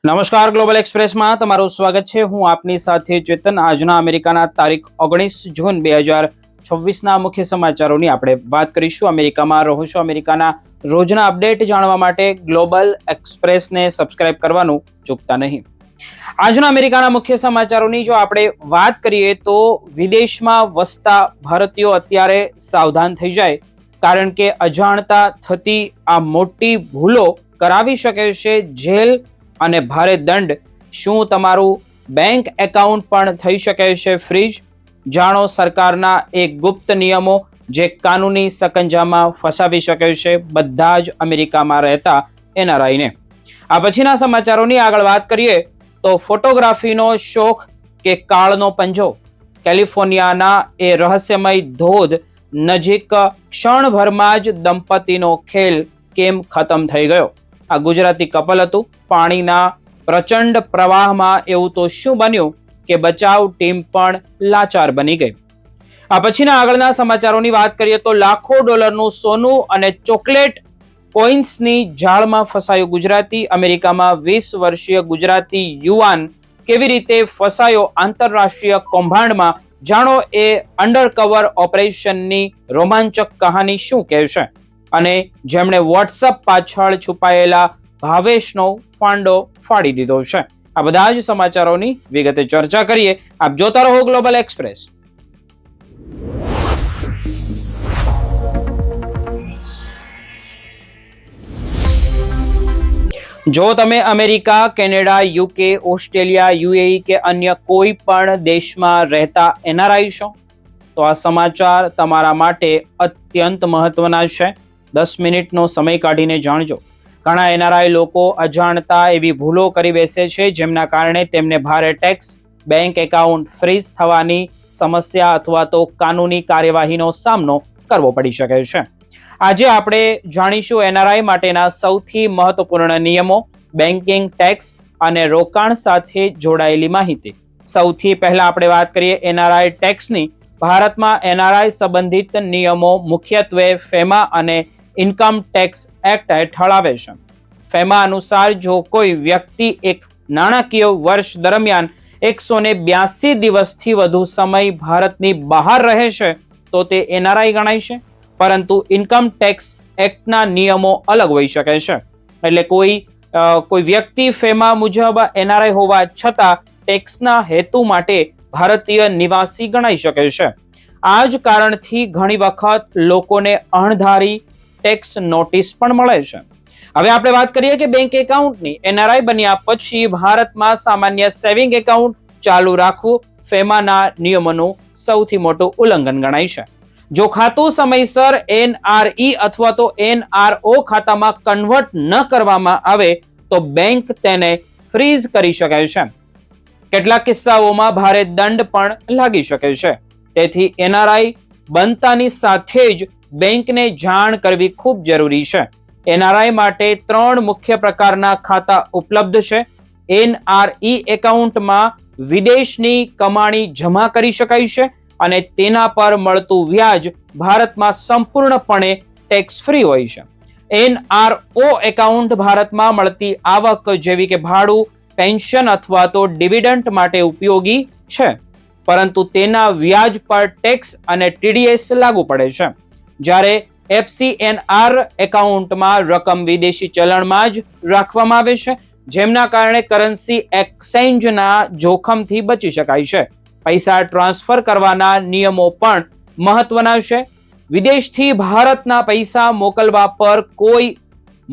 નમસ્કાર, ગ્લોબલ એક્સપ્રેસમાં તમારું સ્વાગત છે. હું આપની સાથે ચેતન. આજના અમેરિકાના તારીખ 19 જૂન 2026ના મુખ્ય સમાચારોની આપણે વાત કરીશું. અમેરિકામાં રહો છો, અમેરિકાના રોજના અપડેટ જાણવા માટે ગ્લોબલ એક્સપ્રેસને સબસ્ક્રાઇબ કરવાનું ચૂકતા નહીં. આજના અમેરિકાના મુખ્ય સમાચારોની જો આપણે વાત કરીએ તો વિદેશમાં વસતા ભારતીયો અત્યારે સાવધાન થઈ જાય, કારણ કે અજાણતા થતી આ મોટી ભૂલો કરાવી શકે છે જેલ અને ભારે દંડ. શું તમારું બેંક એકાઉન્ટ પણ થઈ શકે છે ફ્રીઝ? જાણો સરકારના એક ગુપ્ત નિયમો જે કાનૂની સકંજામાં ફસાવી શકે છે બધા જ અમેરિકામાં રહેતા એનઆરઆઈને. આ પછીના સમાચારોની આગળ વાત કરીએ તો ફોટોગ્રાફીનો શોખ કે કાળનો પંજો? કેલિફોર્નિયાના એ રહસ્યમય ધોધ નજીક ક્ષણભરમાં જ દંપતીનો ખેલ કેમ ખતમ થઈ ગયો? આ ગુજરાતી કપલ હતું. પાણીના પ્રચંડ પ્રવાહમાં એવું તો શું બન્યું કે બચાવ ટીમ પણ લાચાર બની ગઈ? આ પછીના આગળના સમાચારોની વાત કરીએ તો લાખો ડોલરનું સોનું અને ચોકલેટ કોઇન્સની જાળમાં ફસાયો ગુજરાતી. અમેરિકામાં 20 વર્ષીય ગુજરાતી યુવાન કેવી રીતે ફસાયો આંતરરાષ્ટ્રીય કૌભાંડમાં? જાણો એ અંડરકવર ઓપરેશનની રોમાંચક કહાની શું કહેશે, અને જેમણે વોટ્સઅપ પાછળ છુપાયેલા ભાવેશનો ફાંડો ફાડી દીધો છે. આ બધા જ સમાચારોની વિગતે ચર્ચા કરીએ. આપ જોતા રહો ગ્લોબલ એક્સપ્રેસ. જો તમે America, Canada, UK, Australia, UAE કે અન્ય કોઈ પણ દેશમાં રહેતા એનઆરઆઈ છો તો આ સમાચાર તમારા માટે અત્યંત મહત્વના છે. 10 મિનિટનો સમય કાઢીને જાણજો. ઘણા એનઆરઆઈ લોકો અજાણતા એવી ભૂલો કરી બેસે છે જેમના કારણે તેમને ભારે ટેક્સ, બેંક એકાઉન્ટ ફ્રીઝ થવાની સમસ્યા અથવા તો કાનૂની કાર્યવાહીનો સામનો કરવો પડી શકે છે. આજે આપણે જાણીશું એનઆરઆઈ માટેના સૌથી મહત્વપૂર્ણ નિયમો, બેન્કિંગ, ટેક્સ અને રોકાણ સાથે જોડાયેલી માહિતી. સૌથી પહેલા આપણે વાત કરીએ એનઆરઆઈ ટેક્સની. ભારતમાં એનઆરઆઈ સંબંધિત નિયમો મુખ્યત્વે ફેમા અને ઇન્કમ ટેક્સ એક્ટ હેઠળ આવે છે. ફેમા અનુસાર જો કોઈ વ્યક્તિ એક નાણાકીય વર્ષ દરમિયાન 182 દિવસથી વધુ સમય ભારતની બહાર રહે છે તો તે એનઆરઆઈ ગણાય છે. પરંતુ ઇન્કમ ટેક્સ એક્ટના નિયમો અલગ હોઈ શકે છે. એટલે કોઈ વ્યક્તિ ફેમા મુજબ એનઆરઆઈ હોવા છતાં ટેક્સના હેતુ માટે ભારતીય નિવાસી ગણાઈ શકે છે. આ જ કારણથી ઘણી વખત લોકોને અણધારી ટેક્સ નોટિસ પણ મળે છે. હવે આપણે વાત કરીએ કે બેંક એકાઉન્ટની. એનઆરઆઈ બન્યા પછી ભારતમાં સામાન્ય સેવિંગ એકાઉન્ટ ચાલુ રાખવું ફેમાના નિયમોનું સૌથી મોટું ઉલ્લંઘન ગણાય છે. જો ખાતું સમયસર એનઆરઈ અથવા તો એનઆરઓ ખાતામાં કન્વર્ટ ન કરવામાં આવે તો બેંક તેને ફ્રીઝ કરી શકે છે. કેટલાક કિસ્સાઓમાં ભારે દંડ પણ લાગી શકે છે. તેથી એનઆરઆઈ બનતાની સાથે જ બેંકને જાણ કરવી ખૂબ જરૂરી છે. એનઆરઆઈ માટે 3 મુખ્ય પ્રકારના ખાતા ઉપલબ્ધ છે. એનઆરઈ એકાઉન્ટમાં વિદેશની કમાણી જમા કરી શકાય છે અને તેના પર મળતું વ્યાજ ભારતમાં સંપૂર્ણપણે ટેક્સ ફ્રી હોય છે. એનઆરઓ એકાઉન્ટ ભારતમાં મળતી આવક જેવી કે ભાડું, પેન્શન અથવા તો ડિવિડન્ડ માટે ઉપયોગી છે, પરંતુ તેના વ્યાજ પર ટેક્સ અને ટીડીએસ લાગુ પડે છે. જ્યારે એફસીએનઆર એકાઉન્ટમાં રકમ વિદેશી ચલણમાં જ રાખવામાં આવે છે, જેમના કારણે કરન્સી એક્સચેન્જના જોખમથી બચી શકાય છે. પૈસા ટ્રાન્સફર કરવાના નિયમો પણ મહત્વના છે. વિદેશથી ભારતના પૈસા મોકલવા પર કોઈ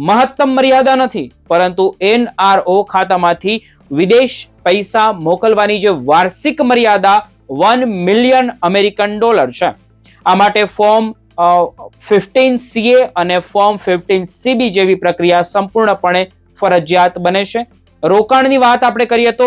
મહત્તમ મર્યાદા નથી, પરંતુ એનઆરઓ ખાતામાંથી વિદેશ પૈસા મોકલવાની જે વાર્ષિક મર્યાદા $1 મિલિયન અમેરિકન છે. આ માટે ફોર્મ 15CA અને ફોર્મ 15CB જેવી પ્રક્રિયા સંપૂર્ણપણે ફરજિયાત બને છે. રોકાણની વાત આપણે કરીએ તો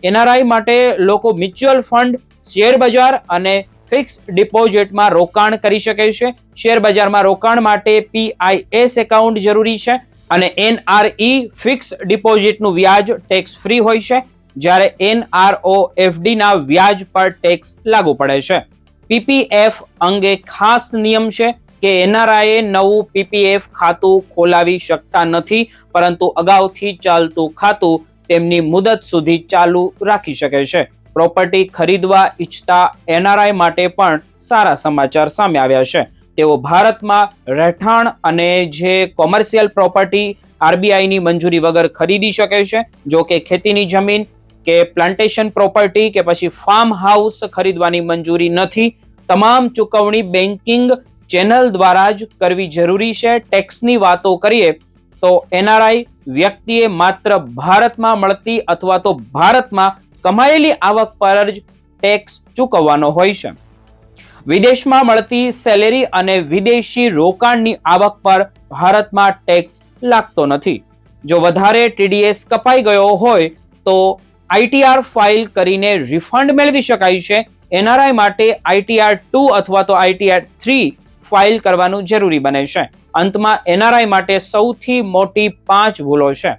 એનઆરઆઈ માટે લોકો મ્યુચ્યુઅલ ફંડ, શેર બજાર અને ફિક્સ ડિપોઝિટમાં રોકાણ કરી શકે છે. શેર બજારમાં રોકાણ માટે PIS એકાઉન્ટ જરૂરી છે અને એનઆરઈ ફિક્સ ડિપોઝિટનું વ્યાજ ટેક્સ ફ્રી હોય છે, જ્યારે એનઆરઓ એફડીના વ્યાજ પર ટેક્સ લાગુ પડે છે. પીપીએફ અંગે ખાસ નિયમ છે કે એનઆરઆઈએ નવું પીપીએફ ખાતું ખોલાવી શકતા નથી, પરંતુ અગાઉથી ચાલતું ખાતું તેમની મુદત સુધી ચાલુ રાખી શકે છે. પ્રોપર્ટી ખરીદવા ઈચ્છતા એનઆરઆઈ માટે પણ સારા સમાચાર સામે આવ્યા છે. તેઓ ભારતમાં રહેઠાણ અને જે કોમર્શિયલ પ્રોપર્ટી આરબીઆઈની મંજૂરી વગર ખરીદી શકે છે. જો કે ખેતીની જમીન કે પ્લાન્ટેશન પ્રોપર્ટી કે પછી ફાર્મ હાઉસ ખરીદવાની મંજૂરી નથી. તમામ ચૂકવણી બેન્કિંગ ચેનલ દ્વારા જ કરવી જરૂરી છે. ટેક્સની વાતો કરીએ તો એનઆરઆઈ વ્યક્તિએ માત્ર ભારતમાં મળતી અથવા તો ભારતમાં કમાયેલી આવક પર જ ટેક્સ ચૂકવવાનો હોય છે. વિદેશમાં મળતી સેલેરી અને વિદેશી રોકાણની આવક પર ભારતમાં ટેક્સ લાગતો નથી. જો વધારે ટીડીએસ કપાઈ ગયો હોય તો આઈટીઆર ફાઇલ કરીને રિફંડ મેળવી શકાય છે. એનઆરઆઈ માટે આઈટીઆર 2 અથવા તો આઈટીઆર 3 ફાઇલ કરવાનું જરૂરી બને છે. અંતમાં એનઆરઆઈ માટે સૌથી મોટી 5 ભૂલો છે.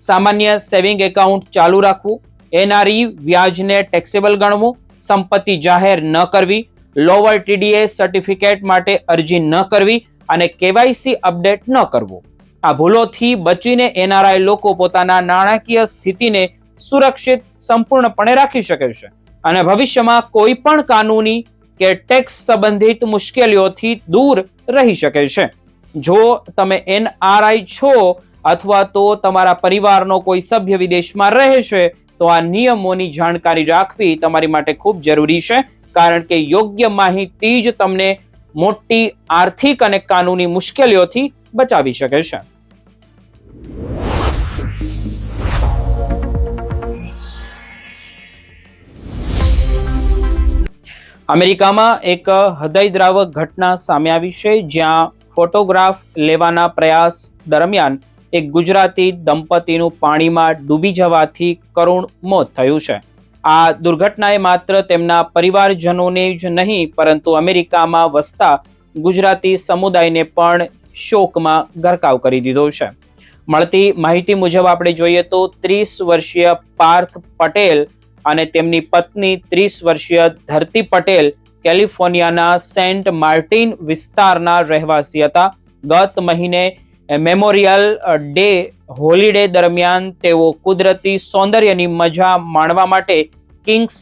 સામાન્ય સેવિંગ એકાઉન્ટ ચાલુ રાખવું, એનઆરઈ વ્યાજને ટેક્સેબલ ગણવું, સંપત્તિ જાહેર ન કરવી, લોઅર ટીડીએસ સર્ટિફિકેટ માટે અરજી ન કરવી અને કેવાયસી અપડેટ ન કરવું. આ ભૂલોથી બચીને એનઆરઆઈ લોકો પોતાના નાણાકીય સ્થિતિને સુરક્ષિત સંપૂર્ણપણે રાખી શકે છે અને ભવિષ્યમાં કોઈ પણ કાનૂની કે ટેક્સ સંબંધિત મુશ્કેલીઓથી દૂર રહી શકે છે. જો તમે એનઆરઆઈ છો અથવા તો તમારા પરિવારનો કોઈ સભ્ય વિદેશમાં રહે છે તો આ નિયમોની જાણકારી રાખવી તમારી માટે ખૂબ જરૂરી છે, કારણ કે યોગ્ય માહિતી જ તમને મોટી આર્થિક અને કાનૂની મુશ્કેલીઓથી બચાવી શકે છે. અમેરિકામાં એક હૃદયદ્રાવક ઘટના સામે આવી છે, જ્યાં ફોટોગ્રાફ લેવાના પ્રયાસ દરમિયાન એક ગુજરાતી દંપતીનું પાણીમાં ડૂબી જવાથી કરુણ મોત થયું છે. આ દુર્ઘટનાએ માત્ર તેમના પરિવારજનોને જ નહીં પરંતુ અમેરિકામાં વસતા ગુજરાતી સમુદાયને પણ શોકમાં ગરકાવ કરી દીધો છે. મળતી માહિતી મુજબ આપણે જોઈએ તો 30 વર્ષીય પાર્થ પટેલ અને તેમની પત્ની 30 વર્ષીય ધરતી પટેલ કેલિફોર્નિયાના સેન્ટ માર્ટિન વિસ્તારના રહેવાસી હતા. ગત મહિને મેમોરિયલ ડે હોલિડે દરમિયાન તેઓ કુદરતી સૌંદર્યની મજા માણવા માટે કિંગ્સ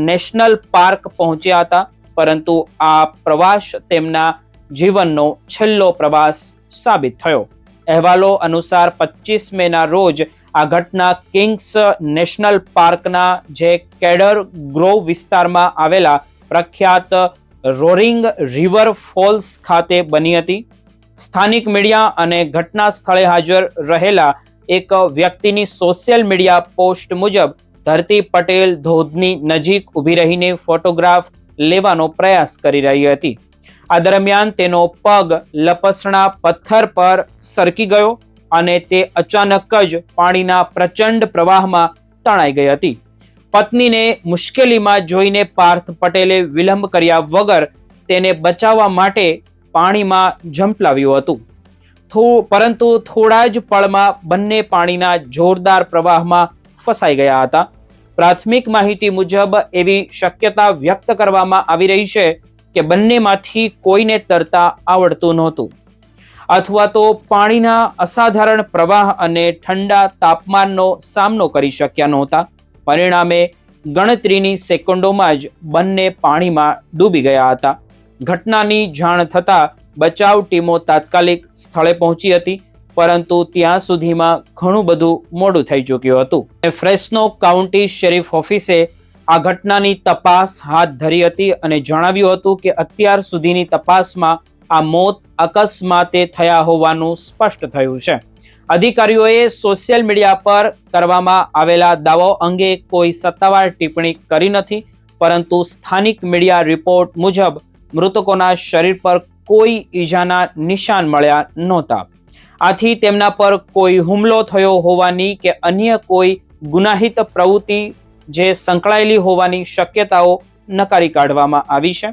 નેશનલ પાર્ક પહોંચ્યા હતા, પરંતુ આ પ્રવાસ તેમના જીવનનો છેલ્લો પ્રવાસ સાબિત થયો. અહેવાલો અનુસાર 25 મેના રોજ આ ઘટના કિંગ્સ નેશનલ પાર્કના જે કેડર ગ્રોવ વિસ્તારમાં આવેલા પ્રખ્યાત રોરિંગ રિવર ફોલ્સ ખાતે બની હતી. સ્થાનિક મીડિયા અને ઘટના સ્થળે હાજર રહેલા એક વ્યક્તિની સોશિયલ મીડિયા પોસ્ટ મુજબ ધરતી પટેલ ધોધની નજીક ઊભી રહીને ફોટોગ્રાફ લેવાનો પ્રયાસ કરી રહી હતી. આ દરમિયાન તેનો પગ લપસણા પથ્થર પર સરકી ગયો અને તે અચાનક જ પાણીના પ્રચંડ પ્રવાહમાં તણાઈ ગઈ હતી. પત્નીને મુશ્કેલીમાં જોઈને પાર્થ પટેલે વિલંબ કર્યા વગર તેને બચાવવા માટે પાણીમાં ઝંપલાવ્યું હતું, પરંતુ થોડા જ પળમાં બંને પાણીના જોરદાર પ્રવાહમાં ફસાઈ ગયા હતા. પ્રાથમિક માહિતી મુજબ એવી શક્યતા વ્યક્ત કરવામાં આવી રહી છે કે બંનેમાંથી કોઈને તરતા આવડતું નહોતું અથવા તો પાણીના અસાધારણ પ્રવાહ અને ઠંડા તાપમાનનો સામનો કરી શક્યા નહોતા. પરિણામે ગણતરીની સેકન્ડોમાં જ બંને પાણીમાં ડૂબી ગયા હતા. ઘટનાની જાણ થતાં બચાવ ટીમો તાત્કાલિક સ્થળે પહોંચી હતી, પરંતુ ત્યાં સુધીમાં ઘણું બધું મોડું થઈ ચૂક્યું હતું. ફ્રેસ્નો કાઉન્ટી શેરીફ ઓફિસે આ ઘટનાની તપાસ હાથ ધરી હતી અને જણાવ્યું હતું કે અત્યાર સુધીની તપાસમાં આ મોત અકસ્માતે થયા હોવાનું સ્પષ્ટ થયું છે. અધિકારીઓએ સોશિયલ મીડિયા પર કરવામાં આવેલા દાવાઓ અંગે કોઈ સત્તાવાર ટિપ્પણી કરી નથી, પરંતુ સ્થાનિક મીડિયા રિપોર્ટ મુજબ મૃતકોના શરીર પર કોઈ ઈજાના નિશાન મળ્યા નહોતા. આથી તેમના પર કોઈ હુમલો થયો હોવાની કે અન્ય કોઈ ગુનાહિત પ્રવૃત્તિ જે સંકળાયેલી હોવાની શક્યતાઓ નકારી કાઢવામાં આવી છે.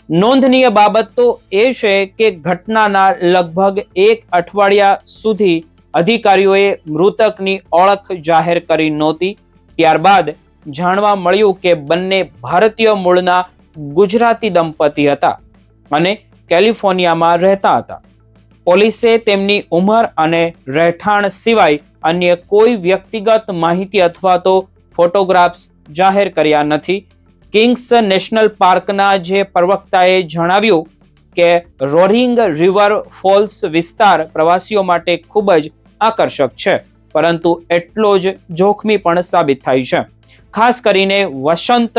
નોંધનીય બાબત તો એ છે કે ઘટનાના લગભગ 1 અઠવાડિયા સુધી અધિકારીઓએ મૃતકની ઓળખ જાહેર કરી નહોતી. ત્યારબાદ જાણવા મળ્યું કે બંને ભારતીય મૂળના ગુજરાતી દંપતી હતા અને કેલિફોર્નિયામાં રહેતા હતા. પોલીસે તેમની ઉંમર અને રહેઠાણ સિવાય અન્ય કોઈ વ્યક્તિગત માહિતી અથવા તો ફોટોગ્રાફ્સ જાહેર કર્યા નથી. કિંગ્સ નેશનલ પાર્કના જે પ્રવક્તાએ જણાવ્યું કે રોરિંગ રિવર ફોલ્સ વિસ્તાર પ્રવાસીઓ માટે ખૂબ જ આકર્ષક છે, પરંતુ એટલો જ જોખમી પણ સાબિત થાય છે. ખાસ કરીને વસંત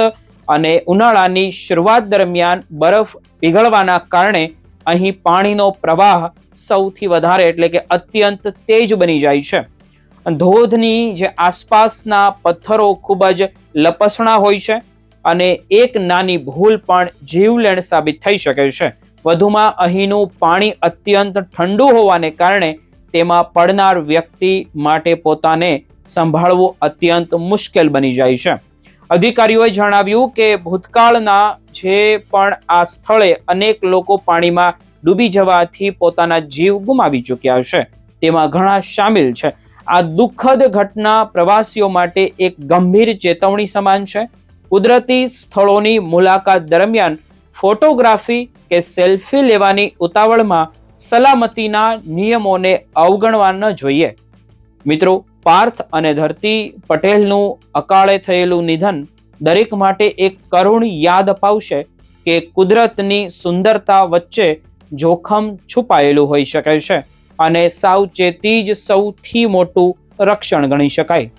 અને ઉનાળાની શરૂઆત દરમિયાન બરફ પીગળવાના કારણે અહીં પાણીનો પ્રવાહ સૌથી વધારે એટલે કે અત્યંત તેજ બની જાય છે. ધોધની જે આસપાસના પથ્થરો ખૂબ જ લપસણા હોય છે અને એક નાની ભૂલ પણ જીવલેણ સાબિત થઈ શકે છે. વધુમાં અહીંનું પાણી અત્યંત ઠંડુ હોવાને કારણે તેમાં પડનાર વ્યક્તિ માટે પોતાને સંભાળવું અત્યંત મુશ્કેલ બની જાય છે. અધિકારીઓએ જણાવ્યું કે ભૂતકાળના જે પણ આ સ્થળે અનેક લોકો પાણીમાં ડૂબી જવાથી પોતાના જીવ ગુમાવી ચૂક્યા છે, તેમાં ઘણા શામિલ છે. આ દુઃખદ ઘટના પ્રવાસીઓ માટે એક ગંભીર ચેતવણી સમાન છે. કુદરતી સ્થળોની મુલાકાત દરમિયાન ફોટોગ્રાફી કે સેલ્ફી લેવાની ઉતાવળમાં સલામતીના નિયમોને અવગણવા ન જોઈએ. મિત્રો, પાર્થ અને ધરતી પટેલનું અકાળે થયેલું નિધન દરેક માટે એક કરુણ યાદ અપાવશે કે કુદરતની સુંદરતા વચ્ચે જોખમ છુપાયેલું હોઈ શકે છે અને સાવચેતી જ સૌથી મોટું રક્ષણ ગણી શકાય.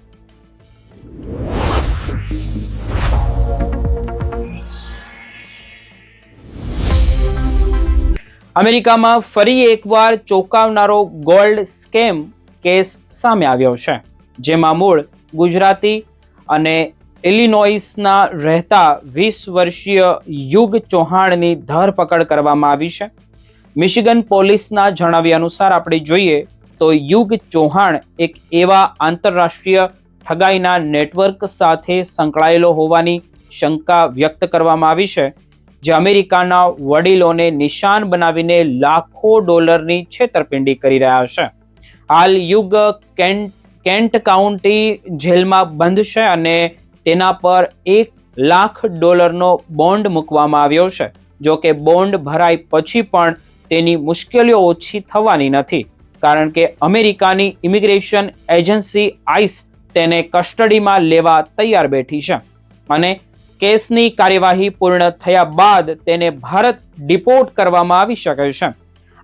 અમેરિકામાં ફરી એકવાર ચોંકાવનારો ગોલ્ડ સ્કેમ કેસ સામે આવ્યો છે, જેમાં મૂળ ગુજરાતી અને ઇલિનોઇસના રહેતા 20 વર્ષીય યુગ ચૌહાણની ધરપકડ કરવામાં આવી છે. મિશિગન પોલીસના જણાવ્યા અનુસાર આપણે જોઈએ તો યુગ ચૌહાણ એક એવા આંતરરાષ્ટ્રીય ઠગાઈના નેટવર્ક સાથે સંકળાયેલો હોવાની શંકા વ્યક્ત કરવામાં આવી છે, જે અમેરિકાના વડીલોને નિશાન બનાવીને લાખો ડોલરની છેતરપિંડી કરી રહ્યા છે. હાલ યુગ કેન્ટ કાઉન્ટી જેલમાં બંધ છે અને તેના પર $1 લાખ બોન્ડ મૂકવામાં આવ્યો છે. જો કે બોન્ડ ભરાય પછી પણ તેની મુશ્કેલીઓ ઓછી થવાની નથી, કારણ કે અમેરિકાની ઇમિગ્રેશન એજન્સી આઈસ તેને કસ્ટડીમાં લેવા તૈયાર બેઠી છે અને કેસની કાર્યવાહી પૂર્ણ થયા બાદ તેને ભારત ડિપોર્ટ કરવામાં આવી શકે છે.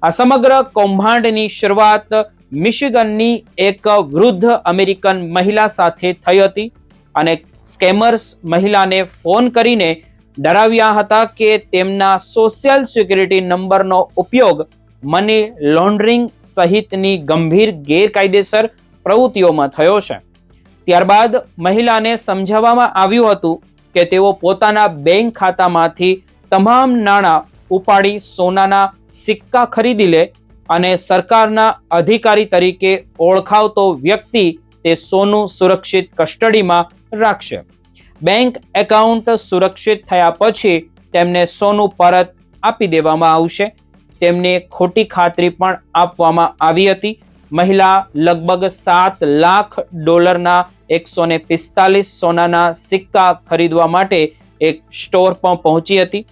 આ સમગ્ર કૌભાંડની શરૂઆત મિશિગનની એક વૃદ્ધ અમેરિકન મહિલા સાથે થઈ હતી અને સ્કેમર્સ મહિલાને ફોન કરીને ડરાવ્યા હતા કે તેમના સોશિયલ સિક્યુરિટી નંબરનો ઉપયોગ મની લોન્ડરિંગ સહિતની ગંભીર ગેરકાયદેસર પ્રવૃત્તિઓમાં થયો છે. ત્યારબાદ મહિલાને સમજાવવામાં આવ્યું હતું કે તેઓ પોતાના બેંક ખાતામાંથી તમામ નાણાં ઉપાડી સોનાના સિક્કા ખરીદી લે અને સરકારના અધિકારી તરીકે ઓળખાવતો વ્યક્તિ તે સોનું સુરક્ષિત કસ્ટડીમાં રાખશે. બેંક એકાઉન્ટ સુરક્ષિત થયા પછી તેમને સોનું પરત આપી દેવામાં આવશે. તેમને ખોટી ખાતરી પણ આપવામાં આવી હતી. મહિલા લગભગ $7 લાખ 145 સોનાના સિક્કા ખરીદવા માટે એક સ્ટોર પર પહોંચી હતી,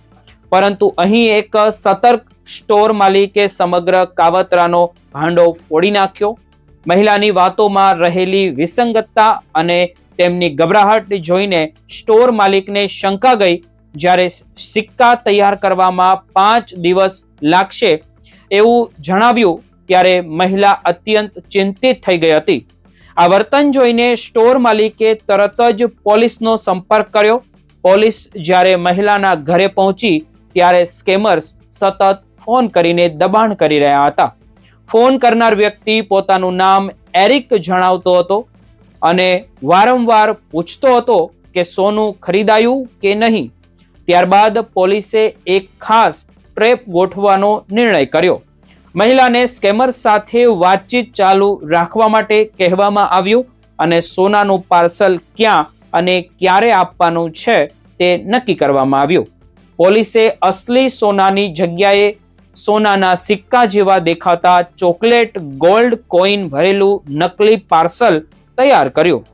પરંતુ અહીં એક સતર્ક સ્ટોર માલિકે સમગ્ર કાવતરાનો ભાંડો ફોડી નાખ્યો. મહિલાની વાતોમાં રહેલી વિસંગતતા અને તેમની ગભરાહટ જોઈને સ્ટોર માલિકને શંકા ગઈ. જ્યારે સિક્કા તૈયાર કરવામાં 5 દિવસ લાગશે એવું જણાવ્યું ત્યારે મહિલા અત્યંત ચિંતિત થઈ ગઈ હતી. આ વર્તન જોઈને સ્ટોર માલિકે તરત જ પોલીસનો સંપર્ક કર્યો. પોલીસ જ્યારે મહિલાના ઘરે પહોંચી ત્યારે સ્કેમર્સ સતત ફોન કરીને દબાણ કરી રહ્યા હતા. ફોન કરનાર વ્યક્તિ પોતાનું નામ એરિક જણાવતો હતો અને વારંવાર પૂછતો હતો કે સોનું ખરીદાયું કે નહીં. ત્યારબાદ પોલીસે એક ખાસ ટ્રેપ ગોઠવવાનો નિર્ણય કર્યો. મહિલાને સ્કેમર સાથે વાતચીત ચાલુ રાખવા માટે કહેવામાં આવ્યું અને સોનાનું પાર્સલ ક્યાં અને ક્યારે આપવાનું છે તે નક્કી કરવામાં આવ્યું. પોલીસે અસલી સોનાની જગ્યાએ સોનાના સિક્કા જેવા દેખાતા ચોકલેટ ગોલ્ડ કોઈન ભરેલું નકલી પાર્સલ તૈયાર કર્યું.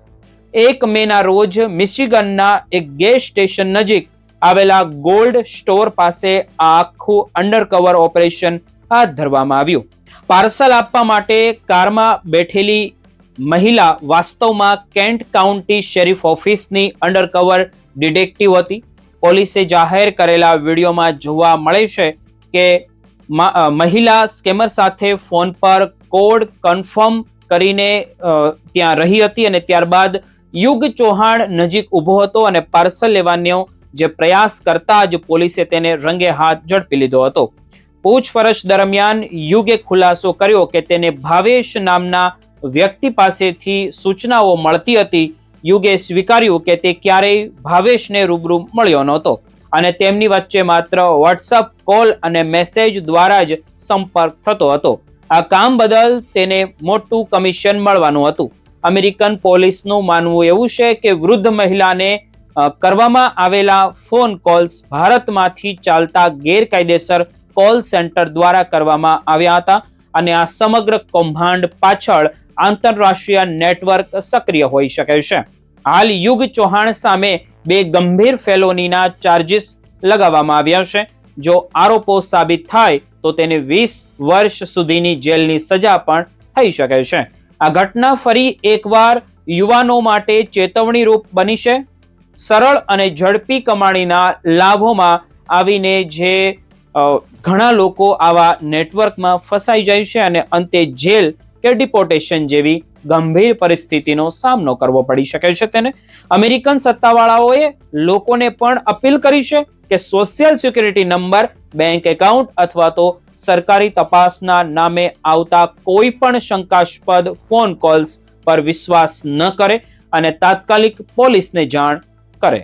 1 મેના રોજ મિશિગનના એક ગેસ સ્ટેશન નજીક આવેલા ગોલ્ડ સ્ટોર પાસે આ આખું અંડરકવર ઓપરેશન હાથ ધરવામાં આવ્યું. પાર્સલ આપવા માટે કારમાં બેઠેલી મહિલા વાસ્તવમાં કેન્ટ કાઉન્ટી શેરીફ ઓફિસની અંડરકવર ડિટેક્ટિવ હતી. પોલીસે જાહેર કરેલા વિડીયોમાં જોવા મળે છે કે મહિલા સ્કેમર સાથે ફોન પર કોડ કન્ફર્મ કરીને ત્યાં રહી હતી અને ત્યારબાદ યુગ ચૌહાણ નજીક ઊભો હતો અને પાર્સલ લેવાનો જે પ્રયાસ કરતા જ પોલીસે તેને રંગે હાથ ઝડપી લીધો હતો. પૂછપરછ દરમિયાન યુગે ખુલાસો કર્યો કે તેને ભાવેશ નામના વ્યક્તિ પાસેથી સૂચનાઓ મળતી હતી. યુગે સ્વીકાર્યું કે તે ક્યારેય ભાવેશને રૂબરૂ મળ્યો નહોતો અને તેમની વચ્ચે માત્ર વોટ્સઅપ કોલ અને મેસેજ દ્વારા જ સંપર્ક થતો હતો. આ કામ બદલ તેને મોટું કમિશન મળવાનું હતું. અમેરિકન પોલીસનું માનવું એવું છે કે વૃદ્ધ મહિલાને કરવામાં આવેલા ફોન કોલ્સ ભારતમાંથી ચાલતા ગેરકાયદેસર કોલ સેન્ટર દ્વારા કરવામાં આવ્યા હતા અને આ સમગ્ર કૌભાંડ પાછળ આંતરરાષ્ટ્રીય નેટવર્ક સક્રિય હોઈ શકે છે. હાલ યુગ ચૌહાણ સામે 2 ગંભીર ફેલોનીના ચાર્જીસ લગાવવામાં આવ્યા છે. જો આરોપો સાબિત થાય તો તેને 20 વર્ષ સુધીની જેલની સજા પણ થઈ શકે છે. આ ઘટના ફરી એકવાર યુવાનો માટે ચેતવણી રૂપ બની છે. સરળ અને ઝડપી કમાણીના લાભોમાં આવીને જે ઘણા લોકો આવા નેટવર્કમાં ફસાઈ જાય છે અને અંતે જેલ કે ડિપોર્ટેશન જેવી ગંભીર પરિસ્થિતિનો સામનો કરવો પડી શકે છે. તેને અમેરિકન સત્તાવાળાઓએ લોકોને પણ અપીલ કરી છે કે social security number, bank account અથવા તો સરકારી તપાસના નામે આવતા કોઈ પણ શંકાસ્પદ ફોન કોલ્સ પર વિશ્વાસ ન કરે અને તાત્કાલિક પોલીસને જાણ કરે.